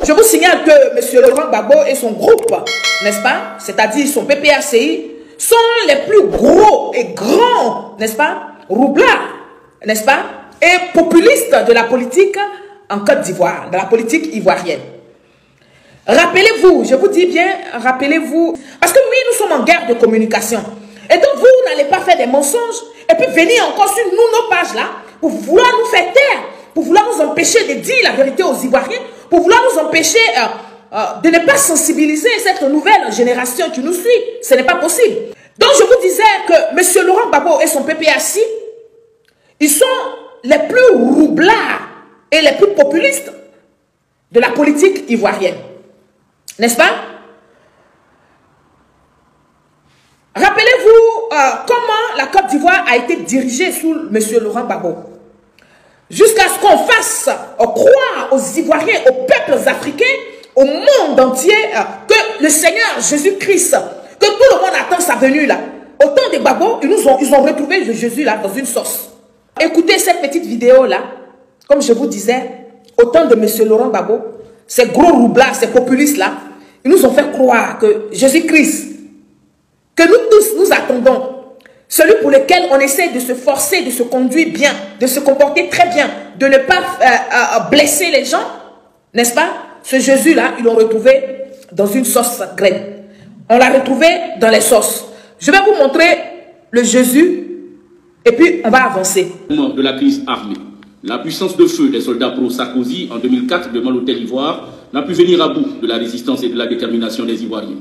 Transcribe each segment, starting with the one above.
Je vous signale que M. Laurent Gbagbo et son groupe, n'est-ce pas, c'est-à-dire son PPACI, sont les plus gros et grands, n'est-ce pas, roublards, n'est-ce pas, et populistes de la politique en Côte d'Ivoire, de la politique ivoirienne. Rappelez-vous, je vous dis bien, rappelez-vous, parce que oui, nous sommes en guerre de communication. Et donc vous n'allez pas faire des mensonges et puis venir encore sur nous, nos pages là, pour vouloir nous faire taire, pour vouloir nous empêcher de dire la vérité aux Ivoiriens, pour vouloir nous empêcher de ne pas sensibiliser cette nouvelle génération qui nous suit. Ce n'est pas possible. Donc je vous disais que M. Laurent Gbagbo et son PPACI, ils sont les plus roublards et les plus populistes de la politique ivoirienne. N'est-ce pas? Rappelez-vous comment la Côte d'Ivoire a été dirigée sous M. Laurent Gbagbo. Jusqu'à ce qu'on fasse croire aux Ivoiriens, aux peuples africains, au monde entier, que le Seigneur Jésus-Christ, que tout le monde attend sa venue là. Au temps des Gbagbo, ils ont retrouvé Jésus là dans une sauce. Écoutez cette petite vidéo là, comme je vous disais, au temps de M. Laurent Gbagbo, ces gros roublards, ces populistes là, ils nous ont fait croire que Jésus-Christ, que nous tous nous attendons, celui pour lequel on essaie de se forcer, de se conduire bien, de se comporter très bien, de ne pas blesser les gens, n'est-ce pas? Ce Jésus-là, ils l'ont retrouvé dans une sauce graine. On l'a retrouvé dans les sauces. Je vais vous montrer le Jésus et puis on va avancer. De la crise armée. La puissance de feu des soldats pro-Sarkozy en 2004 devant l'hôtel Ivoire n'a pu venir à bout de la résistance et de la détermination des Ivoiriens.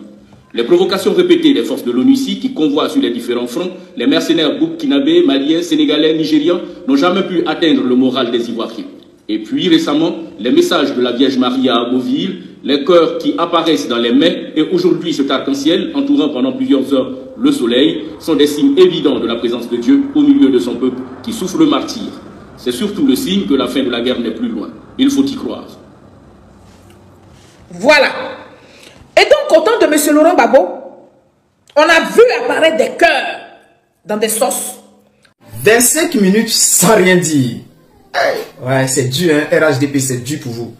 Les provocations répétées des forces de l'ONUCI qui convoient sur les différents fronts, les mercenaires burkinabés, maliens, sénégalais, nigérians n'ont jamais pu atteindre le moral des Ivoiriens. Et puis récemment, les messages de la Vierge Maria à Beauville, les cœurs qui apparaissent dans les mets et aujourd'hui cet arc-en-ciel entourant pendant plusieurs heures le soleil sont des signes évidents de la présence de Dieu au milieu de son peuple qui souffre le martyre. C'est surtout le signe que la fin de la guerre n'est plus loin. Il faut y croire. Voilà. Et donc, au temps de M. Laurent Gbagbo, on a vu apparaître des cœurs dans des sauces. 25 minutes sans rien dire. Ouais, c'est dur, hein? RHDP, c'est dur pour vous.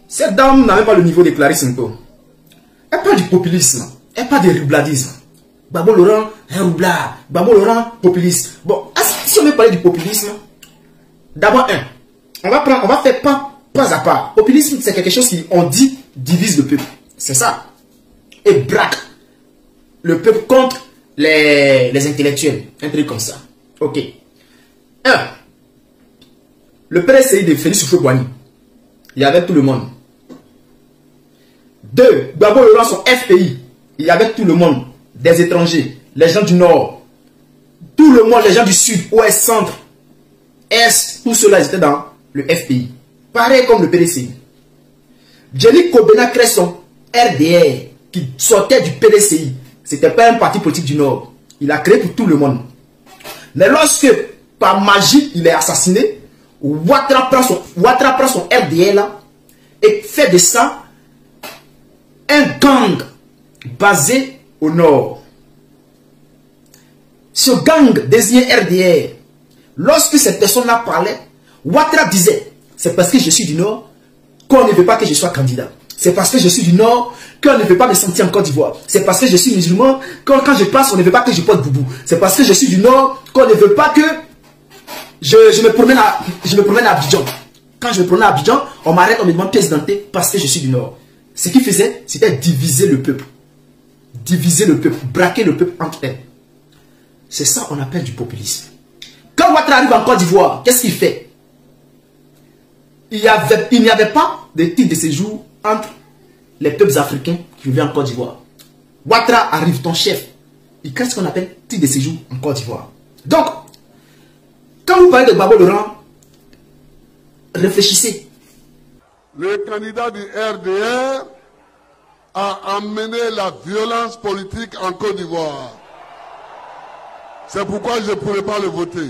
Cette dame n'avait pas le niveau de Clarisse Nko. Elle parle du populisme. Elle parle du roubladisme. Gbagbo Laurent, un roublard. Gbagbo Laurent, populiste. Bon, si on veut parler du populisme, d'abord, on va faire pas à pas. Populisme, c'est quelque chose qui, on dit, divise le peuple. C'est ça. Et braque le peuple contre les intellectuels. Un truc comme ça. Ok. 1. Le PDCI de Félix Houphouët-Boigny. Il y avait tout le monde. 2. Gbagbo Laurent, son FPI. Il y avait tout le monde. Des étrangers. Les gens du Nord. Tout le monde. Les gens du Sud. Ouest, Centre. Est. Tout cela, ils étaient dans le FPI. Pareil comme le PDCI. Jenny Kobena Cresson, RDR, qui sortait du PDCI. C'était pas un parti politique du Nord. Il a créé pour tout le monde. Mais lorsque, par magie, il est assassiné, Ouattara prend son RDR là et fait de ça un gang basé au Nord. Ce gang désigné RDR, lorsque cette personne-là parlait, Ouattara disait, c'est parce que je suis du Nord qu'on ne veut pas que je sois candidat. C'est parce que je suis du Nord qu'on ne veut pas me sentir en Côte d'Ivoire. C'est parce que je suis musulman quand je passe, on ne veut pas que je porte boubou. C'est parce que je suis du Nord qu'on ne veut pas que je me promène à Abidjan. Quand je me promène à Abidjan, on m'arrête, on me demande pièce d'identité parce que je suis du Nord. Ce qu'il faisait, c'était diviser le peuple. Diviser le peuple, braquer le peuple entre eux. C'est ça qu'on appelle du populisme. Quand Ouattara arrive en Côte d'Ivoire, qu'est-ce qu'il fait? Il n'y avait pas de titre de séjour entre les peuples africains qui vivaient en Côte d'Ivoire. Ouattara arrive, ton chef. Il crée ce qu'on appelle titre de séjour en Côte d'Ivoire. Donc, quand vous parlez de Gbagbo Laurent, réfléchissez. Le candidat du RDR a amené la violence politique en Côte d'Ivoire. C'est pourquoi je ne pourrais pas le voter.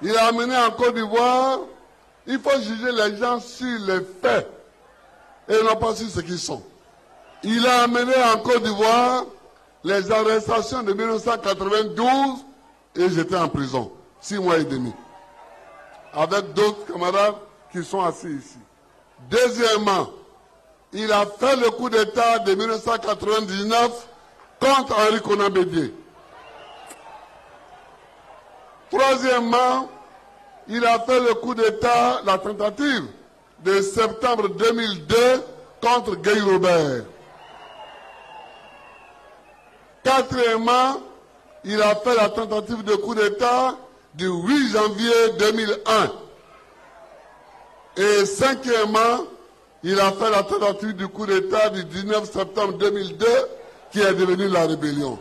Il a amené en Côte d'Ivoire. Il faut juger les gens sur les faits et non pas sur ce qu'ils sont. Il a amené en Côte d'Ivoire les arrestations de 1992 et j'étais en prison, 6 mois et demi. Avec d'autres camarades qui sont assis ici. Deuxièmement, il a fait le coup d'État de 1999 contre Henri Konan Bédié. Troisièmement, il a fait le coup d'État, la tentative de septembre 2002 contre Guy Robert. Quatrièmement, il a fait la tentative de coup d'État du 8 janvier 2001. Et cinquièmement, il a fait la tentative du coup d'État du 19 septembre 2002 qui est devenu la rébellion.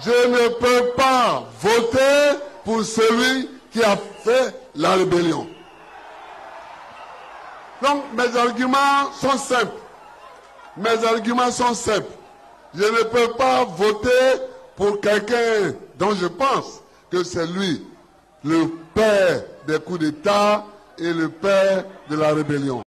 Je ne peux pas voter pour celui qui a fait la rébellion. Donc mes arguments sont simples. Mes arguments sont simples. Je ne peux pas voter pour quelqu'un dont je pense que c'est lui, le père des coups d'État et le père de la rébellion.